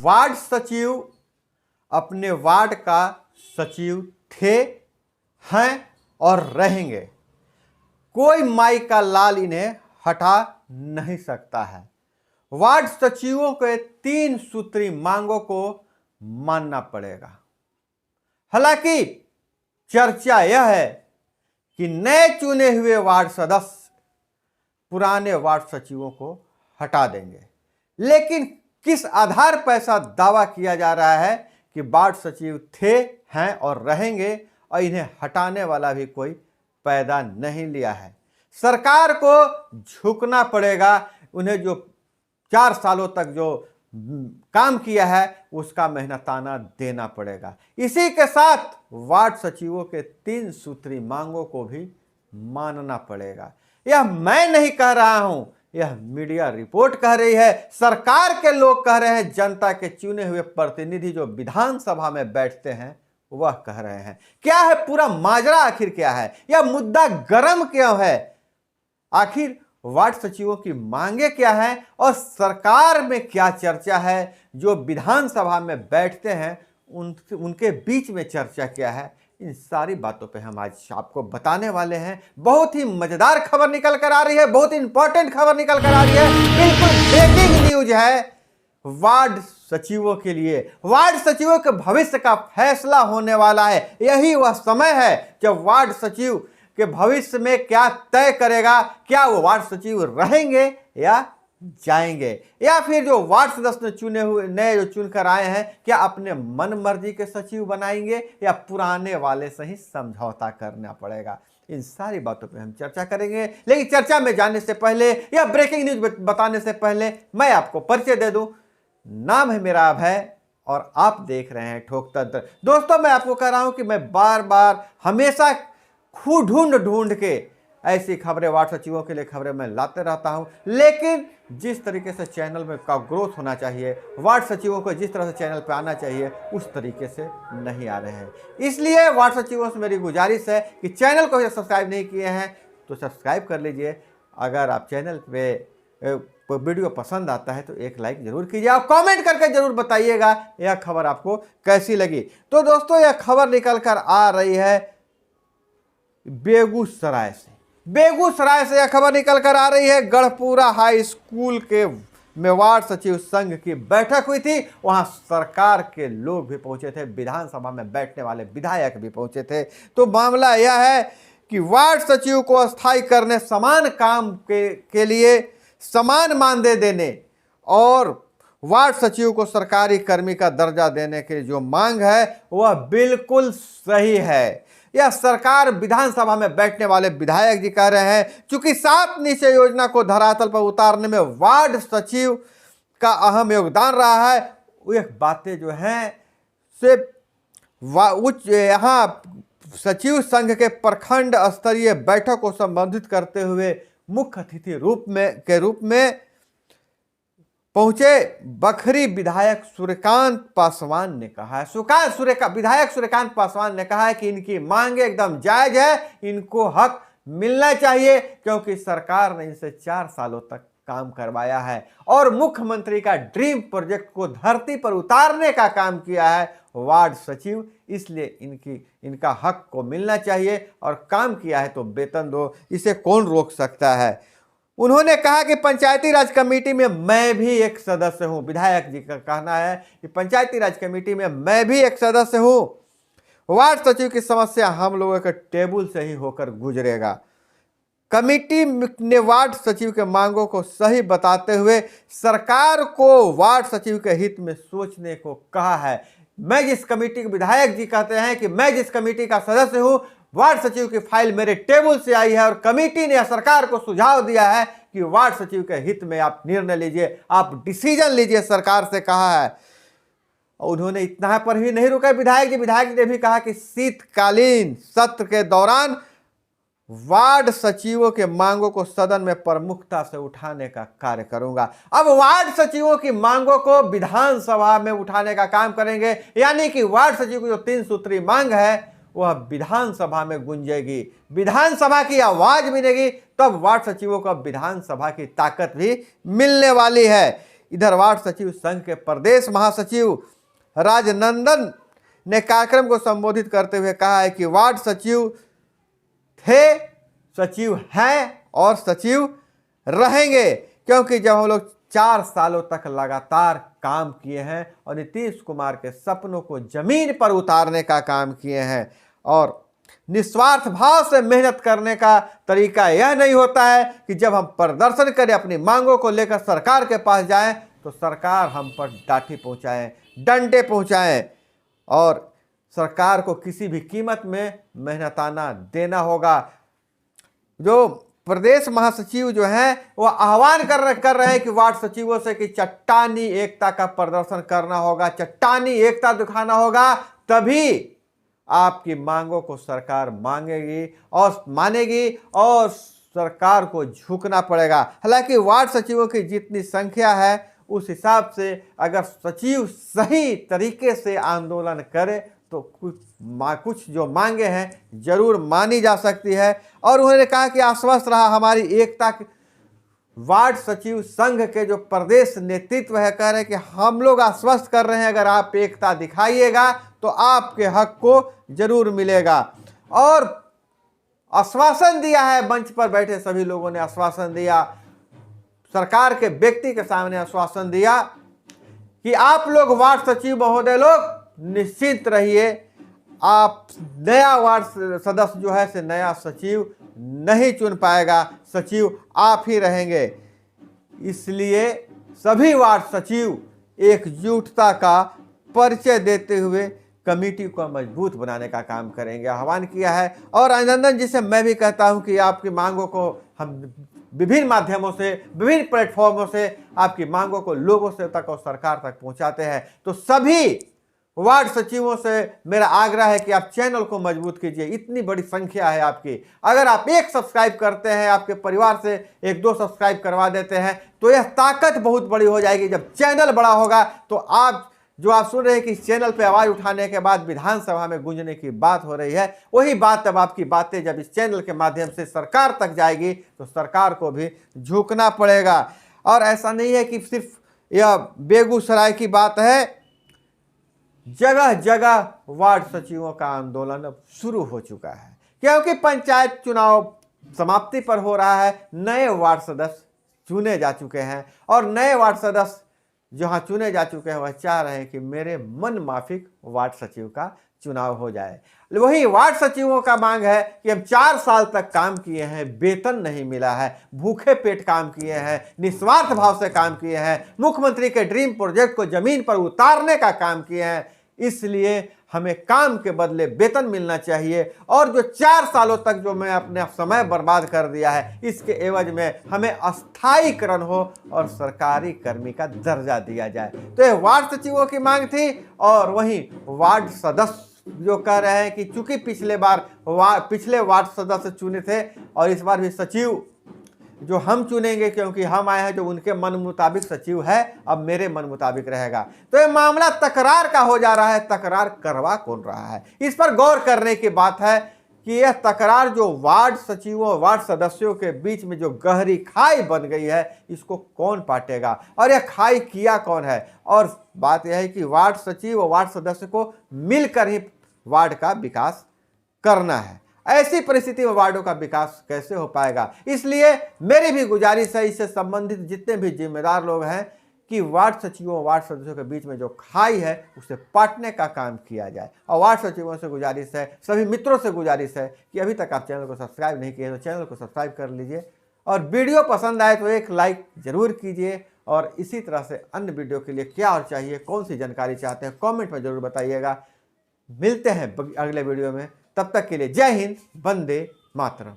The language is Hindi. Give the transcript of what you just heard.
वार्ड सचिव अपने वार्ड का सचिव थे, हैं और रहेंगे। कोई माई का लाल इन्हें हटा नहीं सकता है। वार्ड सचिवों के 3 सूत्री मांगों को मानना पड़ेगा। हालांकि चर्चा यह है कि नए चुने हुए वार्ड सदस्य पुराने वार्ड सचिवों को हटा देंगे, लेकिन किस आधार पर ऐसा दावा किया जा रहा है कि वार्ड सचिव थे, हैं और रहेंगे और इन्हें हटाने वाला भी कोई पैदा नहीं लिया है। सरकार को झुकना पड़ेगा। उन्हें जो 4 सालों तक जो काम किया है उसका मेहनताना देना पड़ेगा। इसी के साथ वार्ड सचिवों के 3 सूत्री मांगों को भी मानना पड़ेगा। यह मैं नहीं कह रहा हूं, यह मीडिया रिपोर्ट कह रही है, सरकार के लोग कह रहे हैं, जनता के चुने हुए प्रतिनिधि जो विधानसभा में बैठते हैं वह कह रहे हैं। क्या है पूरा माजरा, आखिर क्या है, यह मुद्दा गर्म क्यों है, आखिर वार्ड सचिवों की मांगे क्या है और सरकार में क्या चर्चा है, जो विधानसभा में बैठते हैं उनके बीच में चर्चा क्या है, इन सारी बातों पे हम आज आपको बताने वाले हैं। बहुत ही मजेदार खबर निकल कर आ रही है, बहुत इंपॉर्टेंट खबर निकल कर आ रही है, बिल्कुल ब्रेकिंग न्यूज है वार्ड सचिवों के लिए। वार्ड सचिवों के भविष्य का फैसला होने वाला है। यही वह समय है जब वार्ड सचिव के भविष्य में क्या तय करेगा, क्या वो वार्ड सचिव रहेंगे या जाएंगे, या फिर जो वार्ड सदस्य चुने हुए नए जो चुनकर आए हैं क्या अपने मन मर्जी के सचिव बनाएंगे या पुराने वाले से ही समझौता करना पड़ेगा। इन सारी बातों पे हम चर्चा करेंगे, लेकिन चर्चा में जाने से पहले या ब्रेकिंग न्यूज बताने से पहले मैं आपको परिचय दे दूं। नाम है मेरा अभय और आप देख रहे हैं ठोक तंत्र। दोस्तों, मैं आपको कह रहा हूं कि मैं बार बार हमेशा ढूंढ के ऐसी खबरें, वार्ड सचिवों के लिए खबरें मैं लाते रहता हूं, लेकिन जिस तरीके से चैनल में का ग्रोथ होना चाहिए, वार्ड सचिवों को जिस तरह से चैनल पे आना चाहिए उस तरीके से नहीं आ रहे हैं। इसलिए वार्ड सचिवों से मेरी गुजारिश है कि चैनल को सब्सक्राइब नहीं किए हैं तो सब्सक्राइब कर लीजिए। अगर आप चैनल पे वीडियो पसंद आता है तो एक लाइक जरूर कीजिए, आप कमेंट करके जरूर बताइएगा यह खबर आपको कैसी लगी। तो दोस्तों, यह खबर निकल कर आ रही है बेगूसराय से। बेगूसराय से यह खबर निकल कर आ रही है, गढ़पुरा हाई स्कूल के में वार्ड सचिव संघ की बैठक हुई थी। वहां सरकार के लोग भी पहुंचे थे, विधानसभा में बैठने वाले विधायक भी पहुंचे थे। तो मामला यह है कि वार्ड सचिव को अस्थायी करने, समान काम के लिए समान मानदेय देने और वार्ड सचिव को सरकारी कर्मी का दर्जा देने की जो मांग है वह बिल्कुल सही है। यह सरकार विधानसभा में बैठने वाले विधायक जी कह रहे हैं, चूंकि 7 निश्चय योजना को धरातल पर उतारने में वार्ड सचिव का अहम योगदान रहा है। यह बातें जो हैं से यहाँ सचिव संघ के प्रखंड स्तरीय बैठक को संबोधित करते हुए मुख्य अतिथि के रूप में पहुंचे बखरी विधायक सूर्यकांत पासवान ने कहा है, विधायक सूर्यकांत पासवान ने कहा है कि इनकी मांगे एकदम जायज है, इनको हक मिलना चाहिए क्योंकि सरकार ने इनसे 4 सालों तक काम करवाया है और मुख्यमंत्री का ड्रीम प्रोजेक्ट को धरती पर उतारने का काम किया है वार्ड सचिव, इसलिए इनका हक को मिलना चाहिए और काम किया है तो वेतन दो, इसे कौन रोक सकता है। उन्होंने कहा कि पंचायती राज कमेटी में मैं भी एक सदस्य हूं। विधायक जी का कहना है कि पंचायती राज कमेटी में मैं भी एक सदस्य हूं। वार्ड सचिव की समस्या हम लोगों के टेबल से ही होकर गुजरेगा। कमेटी ने वार्ड सचिव के मांगों को सही बताते हुए सरकार को वार्ड सचिव के हित में सोचने को कहा है। मैं जिस कमेटी के विधायक जी कहते हैं कि मैं जिस कमेटी का सदस्य हूं, वार्ड सचिव की फाइल मेरे टेबल से आई है और कमेटी ने सरकार को सुझाव दिया है कि वार्ड सचिव के हित में आप निर्णय लीजिए, आप डिसीजन लीजिए, सरकार से कहा है। और उन्होंने इतना पर ही नहीं रुका विधायक जी ने भी कहा कि शीतकालीन सत्र के दौरान वार्ड सचिवों के मांगों को सदन में प्रमुखता से उठाने का कार्य करूंगा। अब वार्ड सचिवों की मांगों को विधानसभा में उठाने का काम करेंगे, यानी कि वार्ड सचिव की जो 3 सूत्री मांग है वह विधानसभा में गूंजेगी, विधानसभा की आवाज मिलेगी, तब वार्ड सचिवों को विधानसभा की ताकत भी मिलने वाली है। इधर वार्ड सचिव संघ के प्रदेश महासचिव राजनंदन ने कार्यक्रम को संबोधित करते हुए कहा है कि वार्ड सचिव थे, सचिव हैं और सचिव रहेंगे, क्योंकि जब हम लोग 4 सालों तक लगातार काम किए हैं और नीतीश कुमार के सपनों को जमीन पर उतारने का काम किए हैं और निस्वार्थ भाव से मेहनत करने का तरीका यह नहीं होता है कि जब हम प्रदर्शन करें, अपनी मांगों को लेकर सरकार के पास जाएं तो सरकार हम पर लाठी पहुंचाएं, डंडे पहुंचाएं और सरकार को किसी भी कीमत में मेहनताना देना होगा। जो प्रदेश महासचिव जो हैं वो आह्वान कर रहे हैं कि वार्ड सचिवों से कि चट्टानी एकता का प्रदर्शन करना होगा, चट्टानी एकता दिखाना होगा, तभी आपकी मांगों को सरकार मांगेगी और मानेगी और सरकार को झुकना पड़ेगा। हालांकि वार्ड सचिवों की जितनी संख्या है उस हिसाब से अगर सचिव सही तरीके से आंदोलन करे तो कुछ जो मांगे हैं जरूर मानी जा सकती है। और उन्होंने कहा कि आश्वस्त रहा हमारी एकता। वार्ड सचिव संघ के जो प्रदेश नेतृत्व है कह रहे हैं कि हम लोग आश्वस्त कर रहे हैं, अगर आप एकता दिखाइएगा तो आपके हक को जरूर मिलेगा। और आश्वासन दिया है, मंच पर बैठे सभी लोगों ने आश्वासन दिया, सरकार के व्यक्ति के सामने आश्वासन दिया कि आप लोग वार्ड सचिव महोदय लोग निश्चिंत रहिए, आप नया वार्ड सदस्य जो है से नया सचिव नहीं चुन पाएगा, सचिव आप ही रहेंगे। इसलिए सभी वार्ड सचिव एकजुटता का परिचय देते हुए कमेटी को मजबूत बनाने का काम करेंगे, आह्वान किया है। और अभिनंदन जी से मैं भी कहता हूं कि आपकी मांगों को हम विभिन्न माध्यमों से, विभिन्न प्लेटफॉर्मों से आपकी मांगों को लोगों से तक और सरकार तक पहुंचाते हैं। तो सभी वार्ड सचिवों से मेरा आग्रह है कि आप चैनल को मजबूत कीजिए, इतनी बड़ी संख्या है आपकी। अगर आप एक सब्सक्राइब करते हैं, आपके परिवार से 1-2 सब्सक्राइब करवा देते हैं तो यह ताकत बहुत बड़ी हो जाएगी। जब चैनल बड़ा होगा तो आप जो आप सुन रहे हैं कि इस चैनल पे आवाज उठाने के बाद विधानसभा में गूंजने की बात हो रही है, वही बात अब आपकी बातें जब इस चैनल के माध्यम से सरकार तक जाएगी तो सरकार को भी झुकना पड़ेगा। और ऐसा नहीं है कि सिर्फ यह बेगूसराय की बात है, जगह जगह वार्ड सचिवों का आंदोलन अब शुरू हो चुका है, क्योंकि पंचायत चुनाव समाप्ति पर हो रहा है। नए वार्ड सदस्य चुने जा चुके हैं और नए वार्ड सदस्य जहां चुने जा चुके हैं वह चाह रहे हैं कि मेरे मन माफिक वार्ड सचिव का चुनाव हो जाए। वही वार्ड सचिवों का मांग है कि हम 4 साल तक काम किए हैं, वेतन नहीं मिला है, भूखे पेट काम किए हैं, निस्वार्थ भाव से काम किए हैं, मुख्यमंत्री के ड्रीम प्रोजेक्ट को जमीन पर उतारने का काम किए हैं, इसलिए हमें काम के बदले वेतन मिलना चाहिए। और जो 4 सालों तक जो मैं अपने समय बर्बाद कर दिया है, इसके एवज में हमें अस्थायीकरण हो और सरकारी कर्मी का दर्जा दिया जाए। तो ये वार्ड सचिवों की मांग थी। और वहीं वार्ड सदस्य जो कह रहे हैं कि चूंकि पिछले वार्ड सदस्य चुने थे और इस बार भी सचिव जो हम चुनेंगे, क्योंकि हम आए हैं, जो उनके मन मुताबिक सचिव है अब मेरे मन मुताबिक रहेगा। तो ये मामला तकरार का हो जा रहा है। तकरार करवा कौन रहा है, इस पर गौर करने की बात है कि यह तकरार जो वार्ड सचिवों वार्ड सदस्यों के बीच में जो गहरी खाई बन गई है, इसको कौन पाटेगा और यह खाई किया कौन है। और बात यह है कि वार्ड सचिव और वार्ड सदस्य को मिलकर ही वार्ड का विकास करना है। ऐसी परिस्थिति में वार्डों का विकास कैसे हो पाएगा। इसलिए मेरी भी गुजारिश है, इससे संबंधित जितने भी जिम्मेदार लोग हैं, कि वार्ड सचिवों वार्ड सदस्यों के बीच में जो खाई है उसे पाटने का काम किया जाए। और वार्ड सचिवों से गुजारिश है, सभी मित्रों से गुजारिश है कि अभी तक आप चैनल को सब्सक्राइब नहीं किए तो चैनल को सब्सक्राइब कर लीजिए और वीडियो पसंद आए तो एक लाइक जरूर कीजिए। और इसी तरह से अन्य वीडियो के लिए क्या और चाहिए, कौन सी जानकारी चाहते हैं, कॉमेंट में जरूर बताइएगा। मिलते हैं अगले वीडियो में, तब तक के लिए जय हिंद, वंदे मातरम।